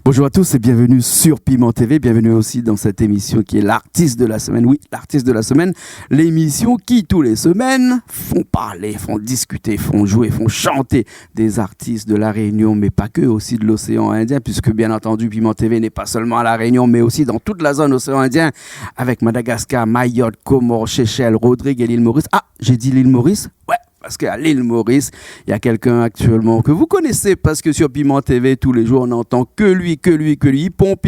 Bonjour à tous et bienvenue sur Piment TV, bienvenue aussi dans cette émission qui est l'artiste de la semaine. Oui, l'artiste de la semaine, l'émission qui tous les semaines font parler, font discuter, font jouer, font chanter des artistes de la Réunion, mais pas que, aussi de l'océan Indien, puisque bien entendu Piment TV n'est pas seulement à la Réunion, mais aussi dans toute la zone océan Indien, avec Madagascar, Mayotte, Comores, Seychelles, Rodrigue et l'île Maurice. Ah, j'ai dit l'île Maurice? Ouais. Parce qu'à l'île Maurice, il y a quelqu'un actuellement que vous connaissez parce que sur Piment TV, tous les jours, on n'entend que lui. Il pompe,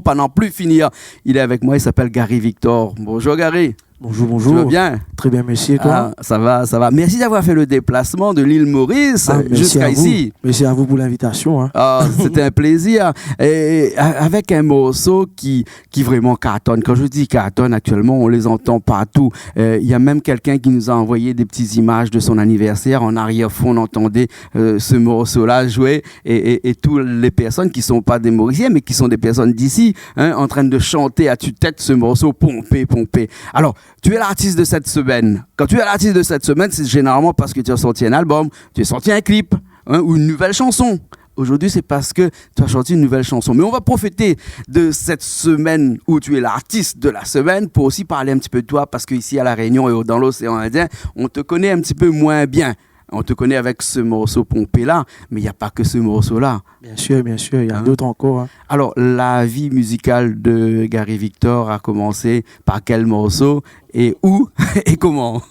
à n'en plus finir. Il est avec moi, il s'appelle Gary Victor. Bonjour Gary. Bonjour. Tu vas bien? Très bien, merci. Et toi? Ça va. Merci d'avoir fait le déplacement de l'île Maurice jusqu'à ici. Merci à vous pour l'invitation. Hein. C'était un plaisir. Et avec un morceau qui vraiment cartonne. Quand je dis cartonne, actuellement, on les entend partout. Il y a même quelqu'un qui nous a envoyé des petites images de son anniversaire. En arrière-fond, on entendait ce morceau-là jouer. Et toutes les personnes qui ne sont pas des Mauriciens, mais qui sont des personnes d'ici, en train de chanter à tue-tête ce morceau, pomper. Alors, tu es l'artiste de cette semaine. Quand tu es l'artiste de cette semaine, c'est généralement parce que tu as sorti un album, tu as sorti un clip ou une nouvelle chanson. Aujourd'hui, c'est parce que tu as sorti une nouvelle chanson. Mais on va profiter de cette semaine où tu es l'artiste de la semaine pour aussi parler un petit peu de toi, parce qu'ici à La Réunion et dans l'océan Indien, on te connaît un petit peu moins bien. On te connaît avec ce morceau pompé-là, mais il n'y a pas que ce morceau-là. Bien sûr, il y a d'autres encore. Hein. Alors, la vie musicale de Gary Victor a commencé par quel morceau et où et comment?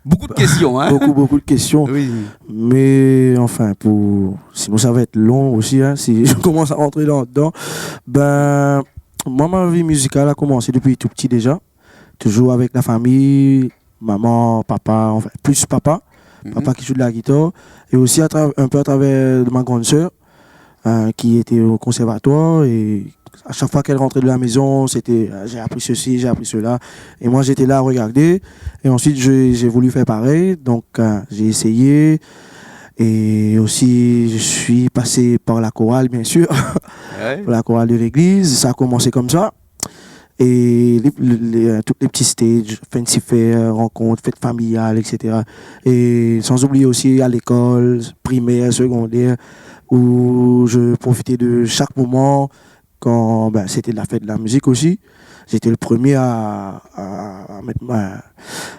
Beaucoup de questions, hein? Beaucoup de questions. Oui. Mais enfin, sinon ça va être long aussi, hein, si je commence à rentrer là-dedans. Moi, ma vie musicale a commencé depuis tout petit déjà. Toujours avec la famille, maman, papa, enfin, plus papa. Papa qui joue de la guitare, et aussi un peu à travers de ma grande sœur qui était au conservatoire, et à chaque fois qu'elle rentrait de la maison, c'était j'ai appris ceci, j'ai appris cela, et moi j'étais là à regarder, et ensuite j'ai voulu faire pareil, donc j'ai essayé, et aussi je suis passé par la chorale bien sûr, Ouais. la chorale de l'église, ça a commencé comme ça. Et tous les petits stages, fancy fair, rencontres, fêtes familiales, etc. Et sans oublier aussi à l'école, primaire, secondaire, où je profitais de chaque moment quand c'était la fête de la musique aussi. J'étais le premier à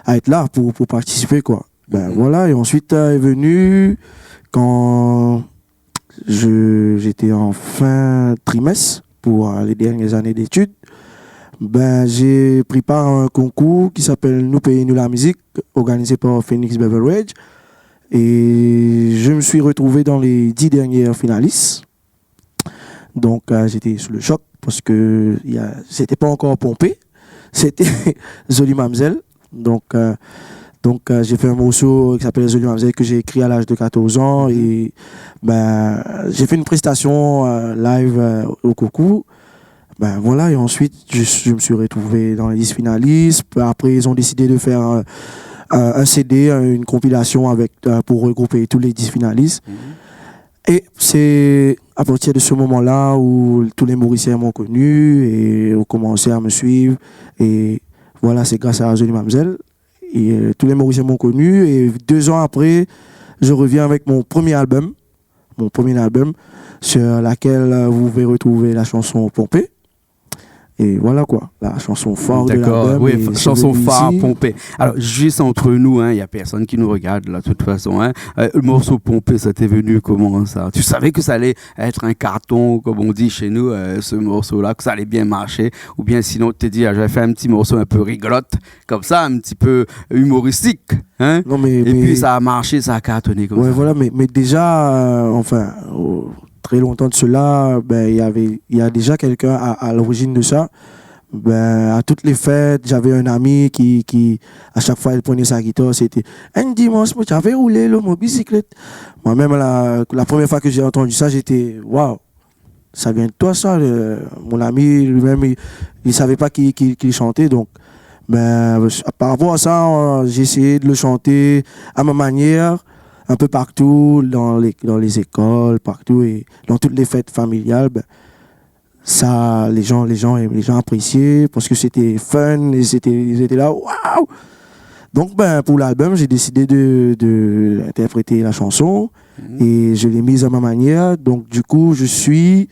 être là pour participer, quoi. Voilà, et ensuite est venu quand j'étais en fin trimestre pour les dernières années d'études. J'ai pris part à un concours qui s'appelle Nous payons nous la musique, organisé par Phoenix Beverage. Et je me suis retrouvé dans les 10 dernières finalistes. Donc j'étais sous le choc parce que c'était pas encore pompé, c'était Jolie Mamzelle. Donc j'ai fait un morceau qui s'appelle Jolie Mamzelle que j'ai écrit à l'âge de 14 ans. Et j'ai fait une prestation live au concours. Voilà, et ensuite je me suis retrouvé dans les 10 finalistes. Après, ils ont décidé de faire un CD, une compilation pour regrouper tous les 10 finalistes. Et c'est à partir de ce moment-là où tous les Mauriciens m'ont connu et ont commencé à me suivre. Et voilà, c'est grâce à Jolie Mamzelle. Et tous les Mauriciens m'ont connu. Et 2 ans après, je reviens avec mon premier album, sur laquelle vous pouvez retrouver la chanson Pompée. Et voilà quoi, la chanson phare de l'album. Oui, chanson phare, pompée. Alors, juste entre nous, il n'y a personne qui nous regarde là, de toute façon. Le morceau pompé, ça t'est venu comment ça? Tu savais que ça allait être un carton, comme on dit chez nous, ce morceau-là, que ça allait bien marcher? Ou bien sinon, tu t'es dit, j'avais fait un petit morceau un peu rigolote, comme ça, un petit peu humoristique. Hein? Non, puis ça a marché, ça a cartonné comme ça. Voilà, mais déjà, très longtemps de cela, il y a déjà quelqu'un à l'origine de ça. À toutes les fêtes, j'avais un ami qui à chaque fois, il prenait sa guitare, c'était un dimanche, tu avais roulé mon bicyclette. Moi-même, la première fois que j'ai entendu ça, j'étais waouh, ça vient de toi, ça. Mon ami lui-même, il ne savait pas qui chantait, donc. Par rapport à ça, j'ai essayé de le chanter à ma manière, un peu partout, dans les écoles, partout, et dans toutes les fêtes familiales, ben, ça, les gens appréciaient parce que c'était fun, ils étaient là, waouh! Donc, ben, pour l'album, j'ai décidé d'interpréter la chanson et je l'ai mise à ma manière. Donc, du coup, je suis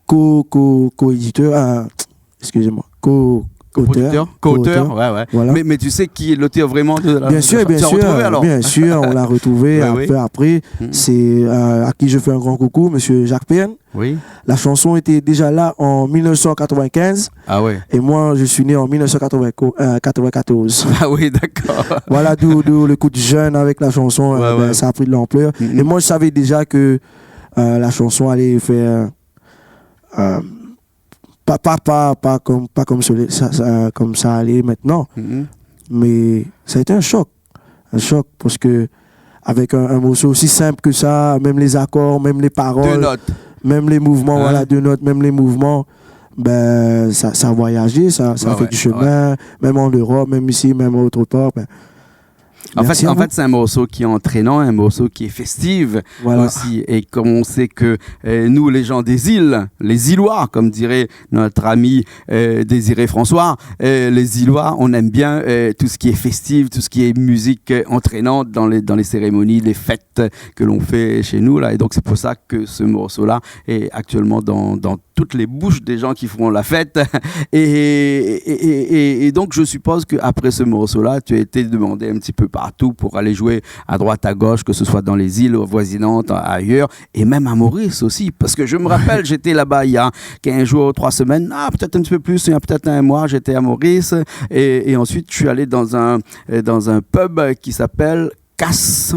co-éditeur, excusez-moi, co-auteur. Ouais. Voilà. Mais tu sais qui est l'auteur vraiment de la Bien sûr, on l'a retrouvé après. C'est à qui je fais un grand coucou, monsieur Jacques Perrin. Oui. La chanson était déjà là en 1995. Ah ouais. Et moi, je suis né en 1994. Ah oui, d'accord. Voilà d'où le coup de jeune avec la chanson, ça a pris de l'ampleur. Et moi, je savais déjà que la chanson allait faire pas comme ça allait maintenant. Mais ça a été un choc parce que avec un morceau aussi simple que ça, même les accords, même les paroles, 2 notes. Même les mouvements, 2 notes, même les mouvements, ben, ça a voyagé, ça a fait du chemin, même en Europe, même ici, même autre part. Ben, en fait, c'est un morceau qui est entraînant, un morceau qui est festif aussi. Et comme on sait que nous, les gens des îles, les Îlois, comme dirait notre ami Désiré François, les Îlois, on aime bien tout ce qui est festif, tout ce qui est musique entraînante dans les cérémonies, les fêtes que l'on fait chez nous. Là. Et donc, c'est pour ça que ce morceau-là est actuellement dans toutes les bouches des gens qui feront la fête. Et donc, je suppose qu'après ce morceau-là, tu as été demandé un petit peu partout pour aller jouer à droite, à gauche, que ce soit dans les îles voisinantes, ailleurs, et même à Maurice aussi. Parce que je me rappelle, j'étais là-bas il y a 15 jours, 3 semaines, peut-être un petit peu plus, il y a peut-être un mois, j'étais à Maurice. Et ensuite, je suis allé dans un pub qui s'appelle Casse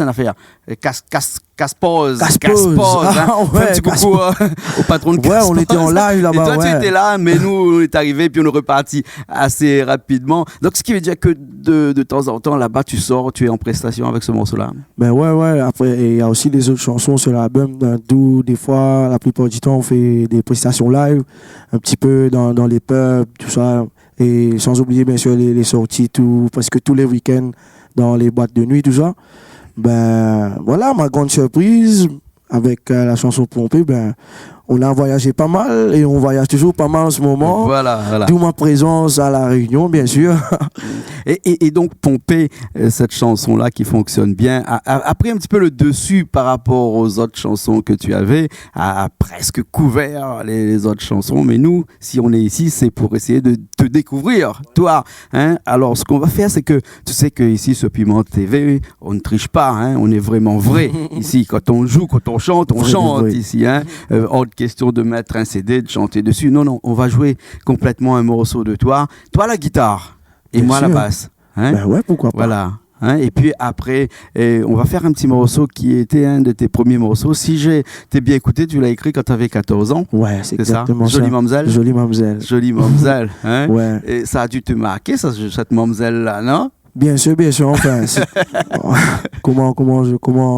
une affaire. Casse-pause. Ah, Fais un petit coucou au patron de Casse-pause. Ouais, on était en live là-bas. Et toi, tu étais là, mais nous, on est arrivés, puis on est reparti assez rapidement. Donc, ce qui veut dire que de temps en temps, là-bas, tu sors, tu es en prestation avec ce morceau-là. Ben ouais. Après, il y a aussi des autres chansons sur l'album, d'où des fois, la plupart du temps, on fait des prestations live, un petit peu dans les pubs, tout ça. Et sans oublier, bien sûr, les sorties, presque tous les week-ends, dans les boîtes de nuit, tout ça. Ben, voilà, ma grande surprise avec la chanson Pompée, ben, on a voyagé pas mal et on voyage toujours pas mal en ce moment. Voilà. D'où ma présence à La Réunion, bien sûr. Et donc, Pompée, cette chanson-là qui fonctionne bien, a pris un petit peu le dessus par rapport aux autres chansons que tu avais, a presque couvert les autres chansons. Mais nous, si on est ici, c'est pour essayer de te découvrir, toi. Hein? Alors, ce qu'on va faire, c'est que tu sais qu'ici, sur Piment TV, on ne triche pas. Hein? On est vraiment vrai ici. Quand on joue, quand on chante, on chante ici. Hein? Question de mettre un CD, de chanter dessus. Non, on va jouer complètement un morceau de toi. Toi, la guitare et bien moi, sûr. la basse. Hein? Ben ouais, pourquoi pas. Voilà. Hein? Et puis après, on va faire un petit morceau qui était un de tes premiers morceaux. Si t'es bien écouté, tu l'as écrit quand tu avais 14 ans. Ouais, c'est exactement ça. Jolie Mamzelle. Jolie Mamzelle. Hein? Ouais. Et ça a dû te marquer, cette Mamzelle-là, non? Bien sûr, enfin, comment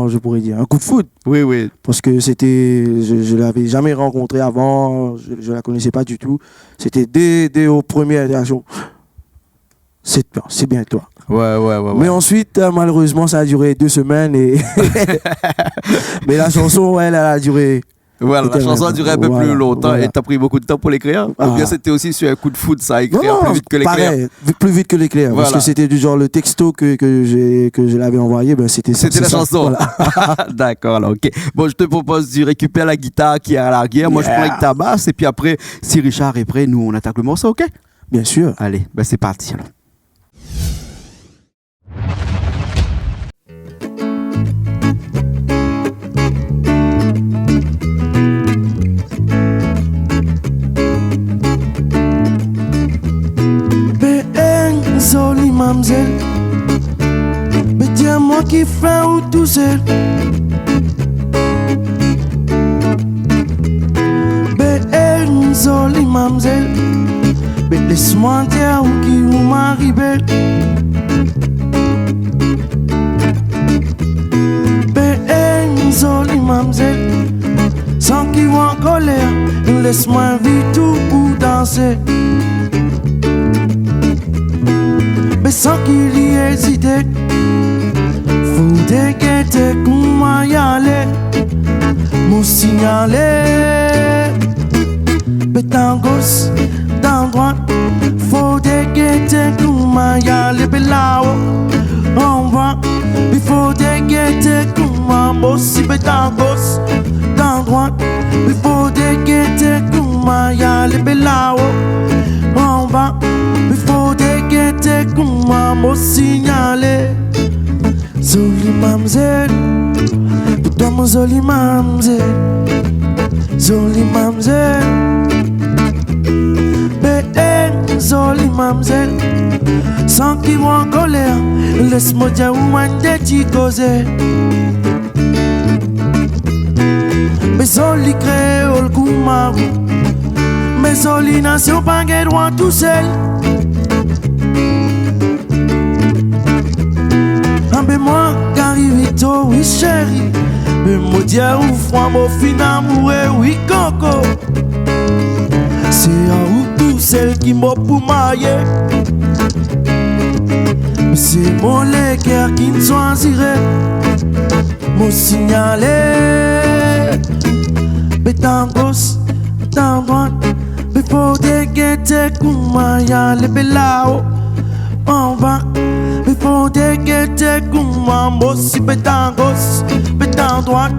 je pourrais dire, un coup de foudre. Oui. Parce que je l'avais jamais rencontré avant, je la connaissais pas du tout. C'était dès aux premières interactions. C'est bien toi. Ouais. Mais ensuite, malheureusement, ça a duré 2 semaines mais la chanson, elle a duré. Voilà, la chanson a duré un peu plus longtemps et t'as pris beaucoup de temps pour l'écrire. Ou bien c'était aussi sur un coup de foudre, ça a écrit plus vite que l'éclair. Pareil, plus vite que l'éclair. Voilà. Parce que c'était du genre le texto que je l'avais envoyé, ben c'était la chanson. Voilà. D'accord, alors ok. Bon, je te propose de récupérer la guitare qui est à l'arrière. Moi, je prends avec ta basse et puis après, si Richard est prêt, nous on attaque le morceau, ok? Bien sûr. Allez, ben c'est parti alors. Jolie mamzelle, mais dis-moi qui fait ou tout seul. Jolie mamzelle, mais laisse-moi dire où qui vous m'arrive. Jolie mamzelle, sans qui vous en colère, laisse-moi vivre tout pour danser. Mais sans qu'il y hésite, signaler. Pétan gauche, dans droite, faut déguetter comment y a les là-haut. On va, il faut déguetter comment aussi pétan gauche, dans droite, il faut déguetter comment y a les là-haut. On va, il faut déguetter comment signaler. Zoli mamzelle, pour toi mon zoli mamzelle, zoli mamzelle. Zoli mamzelle, sans qu'il soit en colère, laisse-moi dire où on t'y causer. Mais zoli créole koumarou, mais zoli nation pas gué droit tout seul. Moi, carivito, oui chérie, mais moi dire où froid, mon fin amoureux, oui coco. C'est un ou tout celle qui m'a pour mailler. C'est mon léguer qui me choisirait. Mon signalé, pétan gauche, pétan droite. Mais faut déguetter comment y a les là-haut. On va, mais faut déguetter comment moi aussi pétan gauche, pétan droite.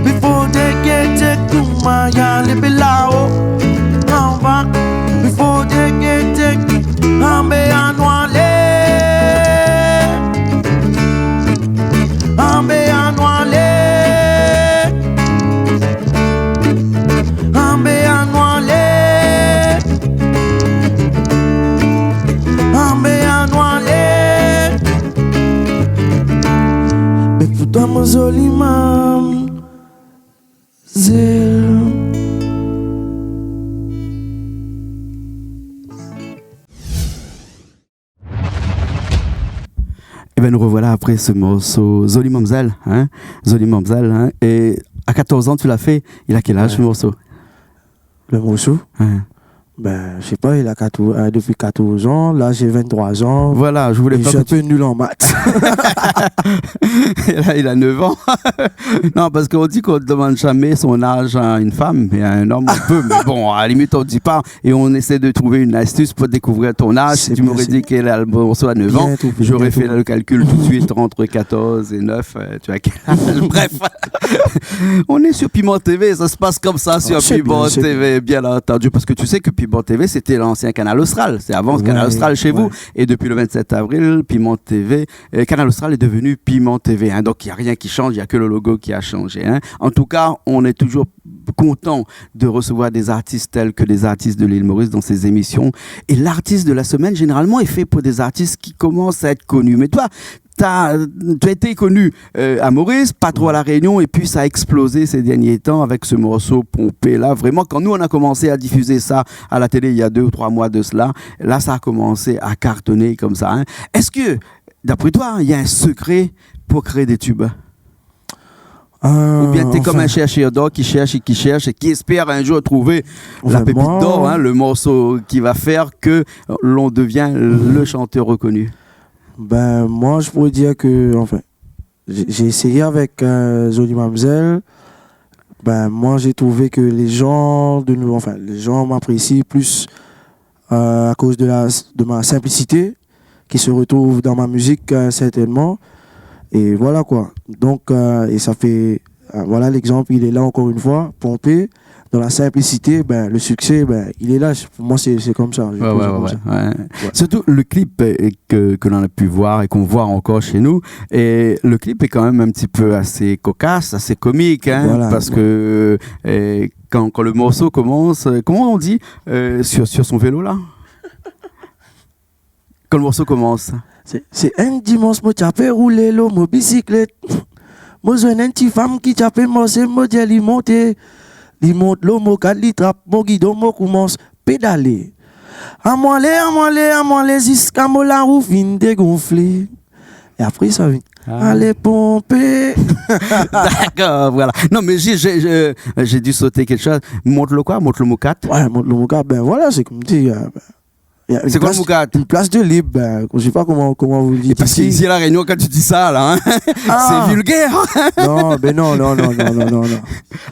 Mais faut déguetter comment y a les là-haut. On va, il faut déguetter en béant noilé. En béant noilé. En béant noilé. En béant noilé. Mais pour toi mon joli mam, Et ben nous revoilà après ce morceau Zoli Mamzelle, hein? Zoli Mamzelle, hein? Et à 14 ans tu l'as fait, il a quel âge ce morceau? Le morceau? Ouais. Ben, je sais pas, il a depuis 14 ans, là j'ai 23 ans. Voilà, je voulais pas. Je suis un peu nul en maths. Et là, il a 9 ans. Non, parce qu'on dit qu'on ne demande jamais son âge à une femme, et à un homme on peut, mais bon, à la limite on ne dit pas, et on essaie de trouver une astuce pour découvrir ton âge. Si tu m'aurais dit qu'il a le morceau à 9 ans, j'aurais fait le calcul tout de suite entre 14 et 9, tu as quel âge? Bref, on est sur Piment TV, ça se passe comme ça sur Piment TV, bien entendu, parce que tu sais que Piment TV, c'était l'ancien Canal Austral. C'est avant Canal Austral chez vous. Et depuis le 27 avril, Piment TV, Canal Austral est devenu Piment TV. Hein. Donc, il n'y a rien qui change, il n'y a que le logo qui a changé. Hein. En tout cas, on est toujours content de recevoir des artistes tels que des artistes de l'île Maurice dans ces émissions. Et l'artiste de la semaine, généralement, est fait pour des artistes qui commencent à être connus. Mais toi, tu as été connu à Maurice, pas trop à La Réunion, et puis ça a explosé ces derniers temps avec ce morceau pompé là. Vraiment, quand nous on a commencé à diffuser ça à la télé il y a 2 ou 3 mois de cela, là ça a commencé à cartonner comme ça. Hein. Est-ce que, d'après toi, il y a un secret pour créer des tubes? Ou bien tu es comme un chercheur d'or qui cherche et qui espère un jour trouver la pépite d'or, hein, le morceau qui va faire que l'on devient le chanteur reconnu? Ben, moi, je pourrais dire que, enfin, j'ai essayé avec Zoli Mamzelle. Ben, moi, j'ai trouvé que les gens les gens m'apprécient plus à cause de ma simplicité qui se retrouve dans ma musique, certainement. Et voilà quoi. Donc, et ça fait, voilà l'exemple, il est là encore une fois, pompé. Dans la simplicité, ben, le succès, ben, il est là. Pour moi, c'est comme ça. Ouais. Surtout le clip que l'on a pu voir et qu'on voit encore chez nous. Et le clip est quand même un petit peu assez cocasse, assez comique. Hein, voilà, parce que quand le morceau commence, comment on dit sur son vélo là? Quand le morceau commence. C'est un dimanche, moi, tu rouler mon bicyclette. Moi, j'ai une petite femme qui t'a fait moi, c'est moi, elle monte. Il monte l'eau, mon cadre, il trappe, mon guidon, mon commence à pédaler. À moi, jusqu'à moi, la roue fin dégonflée. Et après, ça vient. Allez, pomper. D'accord, voilà. Non, mais j'ai dû sauter quelque chose. Montre le quoi? Montre le moukat? Ouais, montre le moukat. Ben voilà, c'est comme dit. Il y a une C'est quoi le place- Moukat? Une place de libre, ben, je sais pas comment vous le dites Parce ici. qu'ici à La Réunion, quand tu dis ça, là, hein, Ah. c'est vulgaire. Non, ben non.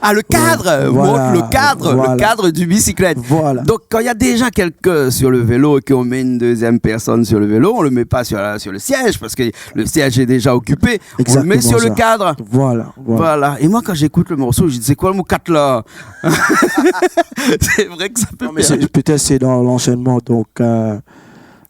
Ah, le cadre, Voilà, montre le voilà. cadre du bicyclette. Voilà. Donc, quand il y a déjà quelqu'un sur le vélo et qu'on met une deuxième personne sur le vélo, on le met pas sur le siège parce que le siège est déjà occupé. On le met Exactement sur le ça. cadre. Voilà. Voilà. Et moi, quand j'écoute le morceau, je dis, c'est quoi le Moukat là? C'est vrai que ça peut Non, mais faire. peut-être c'est dans l'enchaînement, donc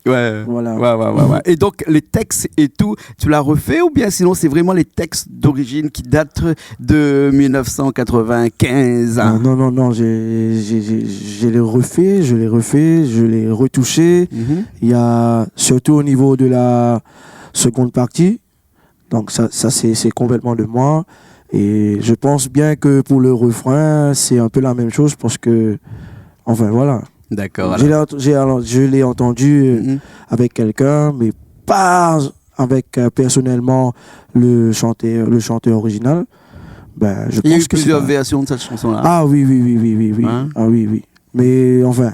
Ouais. voilà. Ouais. Et donc, les textes et tout, tu l'as refait ou bien sinon c'est vraiment les textes d'origine qui datent de 1995? Hein? Non, je l'ai refait, je l'ai retouché. Mhm. Il y a surtout au niveau de la seconde partie, donc ça c'est complètement de moi. Et je pense bien que pour le refrain, c'est un peu la même chose parce que, enfin voilà. D'accord. Je l'ai entendu Mhm. avec quelqu'un, mais pas avec personnellement le chanteur original. Ben, je Il y a eu pense que c'est plusieurs pas- versions de cette chanson-là. Ah oui. Hein? Ah oui. Mais enfin,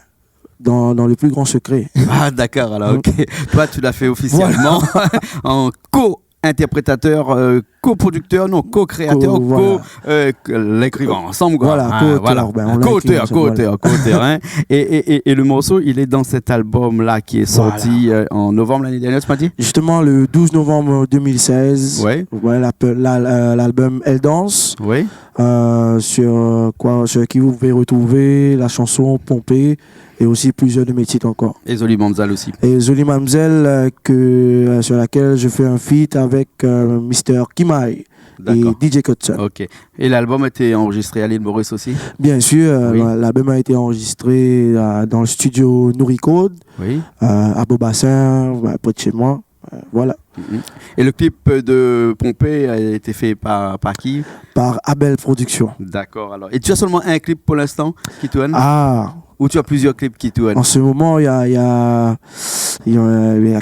dans le plus grand secret. Ah, d'accord, alors ok. Toi, tu l'as fait officiellement en co-interprétateur, co-producteur, non, co-créateur, Voilà. l'écrivain ensemble. Quoi. Voilà, Ah, co-auteur, voilà. ben, on l'a Co-auteur, écrit ensemble, co-auteur. Hein. Et le morceau, il est dans cet album-là qui est sorti en novembre l'année dernière, tu m'as dit? Justement, le 12 novembre 2016, Ouais. l'album Elle Danse, Oui. sur qui vous pouvez retrouver la chanson Pompée et aussi plusieurs de mes titres encore. Et Zoli Manzal aussi. Et Jolie Mamzelle, sur laquelle je fais un feat avec Mr. Kimai et D'accord. DJ Kutson. Ok. Et l'album a été enregistré à l'île Maurice aussi? Bien sûr, Oui. l'album a été enregistré dans le studio Nouri Code, Oui. à Beaubassin, près de chez moi. Voilà. Mhm. Et le clip de Pompée a été fait par qui? Par Abel Productions. D'accord, alors. Et tu as seulement un clip pour l'instant qui tourne? Ah, Ou tu as plusieurs clips qui tournent? en ce moment, il y a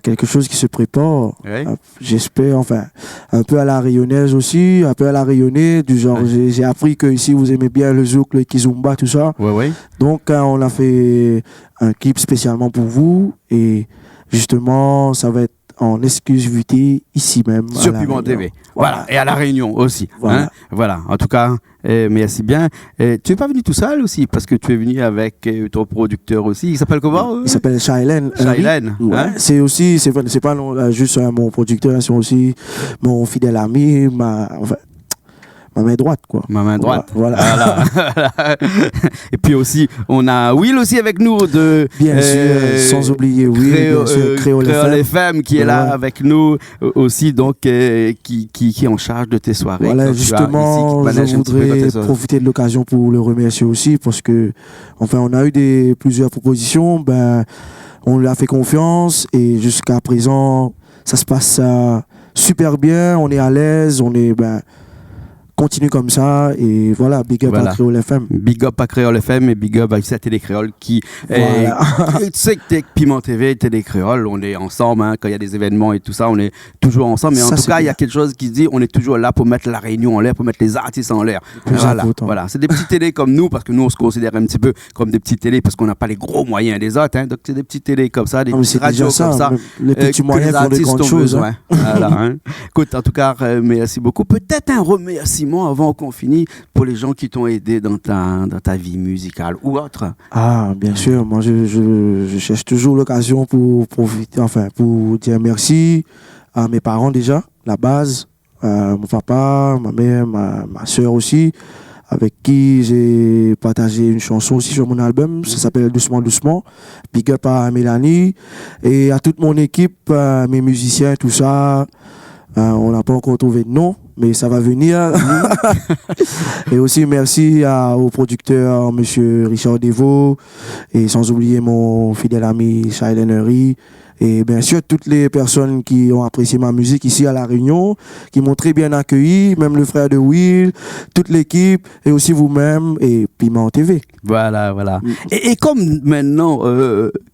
quelque chose qui se prépare. Ouais. J'espère, enfin, un peu à la rayonnaise aussi, un peu à la rayonnée, du genre, Ouais. j'ai appris que ici vous aimez bien le zouk, le kizumba, tout ça. Ouais. Donc, on a fait un clip spécialement pour vous et justement, ça va être en exclusivité ici même. Sur à La Piment Réunion. TV. Voilà. Et à La Réunion aussi. Voilà. Hein? Voilà. En tout cas, merci bien. Tu n'es pas venu tout seul aussi, parce que tu es venu avec ton producteur aussi. Il s'appelle comment? Il s'appelle Shailen. Shailen. Ouais. Hein? C'est aussi, c'est pas non, juste mon producteur, c'est aussi mon fidèle ami, ma main droite, quoi. Ma main droite. Voilà. Voilà. Et puis aussi, on a Will aussi avec nous de Bien sûr, sans oublier Will, bien sûr, Créole FM qui est là Voilà. avec nous aussi, donc qui est en charge de tes soirées. Voilà, quand tu as justement, ici, qui manage je un petit peu voudrais tes soirées. profiter de l'occasion pour le remercier aussi parce que, enfin, on a eu plusieurs propositions, ben, on lui a fait confiance et jusqu'à présent, ça se passe super bien, on est à l'aise, continue comme ça et voilà, big up Voilà. à Créole FM. Big up à Créole FM et big up à la Télé Créole qui Voilà. tu sais que t'es Piment TV, Télé Créole, on est ensemble hein, quand il y a des événements et tout ça, on est toujours ensemble. Mais en Ça, tout c'est cas, il y bien. a quelque chose qui se dit, on est toujours là pour mettre la Réunion en l'air, pour mettre les artistes en l'air. plus Voilà, important. voilà. C'est des petites télés comme nous parce que nous on se considère un petit peu comme des petites télés parce qu'on n'a pas les gros moyens des autres. Hein, donc c'est des petites télés comme ça, des Non, mais petites c'est radios déjà comme ça. Les petits que moyens les font des artistes grandes ont choses. besoin. Hein. Voilà, hein. Écoute, en tout cas, merci beaucoup. Peut-être un remerciement avant qu'on finisse pour les gens qui t'ont aidé dans ta vie musicale ou autre. Ah, bien sûr. Moi, je cherche toujours l'occasion pour profiter, enfin, pour dire merci à mes parents déjà, la base, mon papa, ma mère, ma soeur aussi, avec qui j'ai partagé une chanson aussi sur mon album. Ça s'appelle Doucement, Doucement. Big up à Mélanie et à toute mon équipe, mes musiciens, tout ça. On n'a pas encore trouvé de nom, mais ça va venir. Et aussi merci au producteur Monsieur Richard Devaux et sans oublier mon fidèle ami Shailen Henry. Et bien sûr, toutes les personnes qui ont apprécié ma musique ici à La Réunion, qui m'ont très bien accueilli, même le frère de Will, toute l'équipe, et aussi vous-même, et Piment TV. Voilà. Et comme maintenant,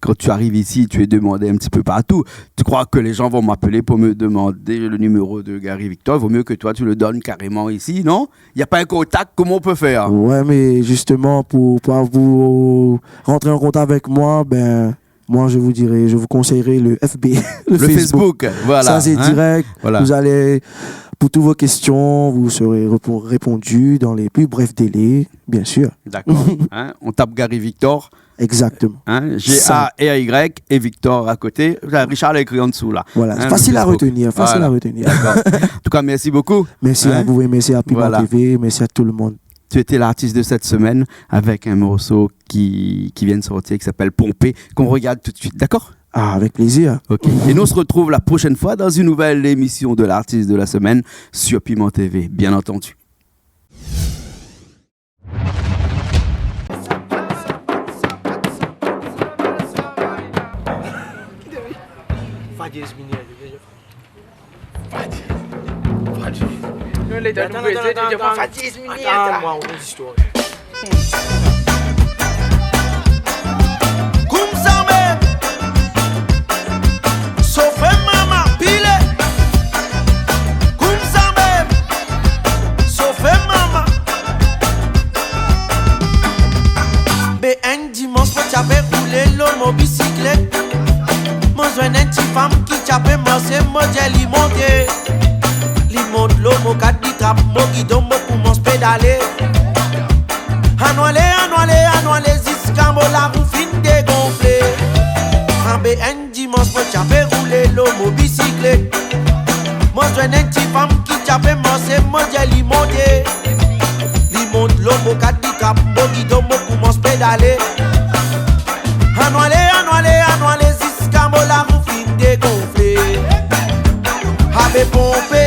quand tu arrives ici, tu es demandé un petit peu partout, tu crois que les gens vont m'appeler pour me demander le numéro de Gary Victor? Il vaut mieux que toi, tu le donnes carrément ici, non? Il n'y a pas un contact, comment on peut faire? Ouais, mais justement, pour vous rentrer en contact avec moi, ben, moi je vous conseillerais le FB, Le Facebook, voilà. Ça c'est direct. Voilà. Vous allez, pour toutes vos questions, vous serez répondu dans les plus brefs délais, bien sûr. D'accord. On tape Gary Victor. Exactement. G-A-R-Y et Victor à côté. Richard l'a écrit en dessous là. Voilà, facile à retenir, Voilà. à retenir. D'accord. En tout cas, merci beaucoup. Merci à vous et merci à Piment TV, merci à tout le monde. Tu étais l'artiste de cette semaine avec un morceau qui vient de sortir qui s'appelle Pompée, qu'on regarde tout de suite, d'accord? Ah, avec plaisir. Ok. Et nous on se retrouve la prochaine fois dans une nouvelle émission de l'artiste de la semaine sur Piment TV, bien entendu. J'avais roulé l'homme bicyclette. Moi j'ai une petite femme qui t'appelle moi c'est modèle il monte l'homme quatre dit trappe moi guidon moi commence pédaler. Anoualé jusqu'à la roue fin dégonflée. Un BN dimanche moi j'avais roulé l'homme bicyclette. Moi j'ai une petite femme qui t'appelle moi c'est modèle il monte l'homme quatre dit trappe moi guidon moi commence pédaler. Anoualé, jusqu'à la roue fin dégonflée. Avec pompé,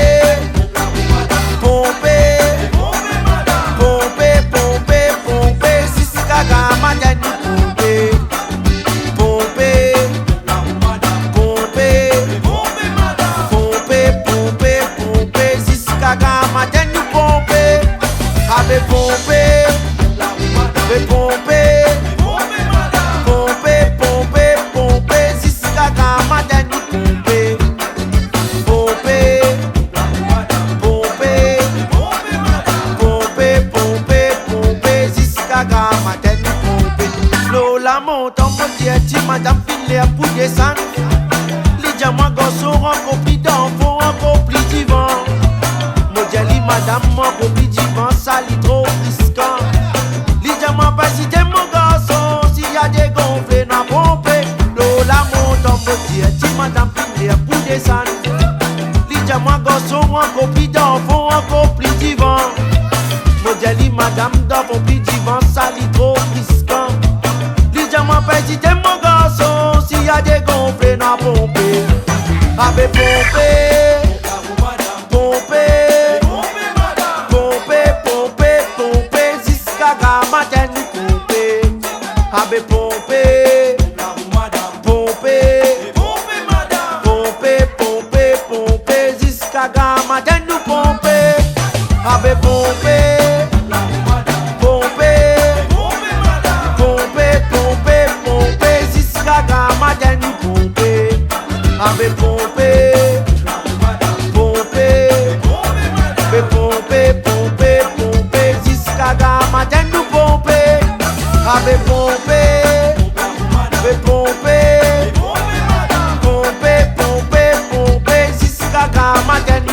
jusqu'à Gamadan pompé. Pompé, jusqu'à Gamadan pompé. Avec pompé, madame Finlay pour descendre. Les diamants garçons remplis d'enfants, remplis d'ivant. Modèle madame remplis d'ivant, ça lit trop risquant. Les diamants pas si t'es mon garçon, s'il y a des gonflés, n'a pompé. Lola monte en modèle, madame Finlay pour descendre. Les diamants garçons remplis d'enfants, remplis d'ivant. Modèle madame remplis d'ivant, ça lit trop risquant. Les diamants pas si t'es mon garçon, s'il y a des gonflés, n'a pompé. Avec pompé, jusqu'à Gamadan pompé. Avec pompé, jusqu'à Gamadan pompé. Avec pompé. Avec pompé, jusqu'à Gamadan pompé. Avec pompé, jusqu'à Gamadan.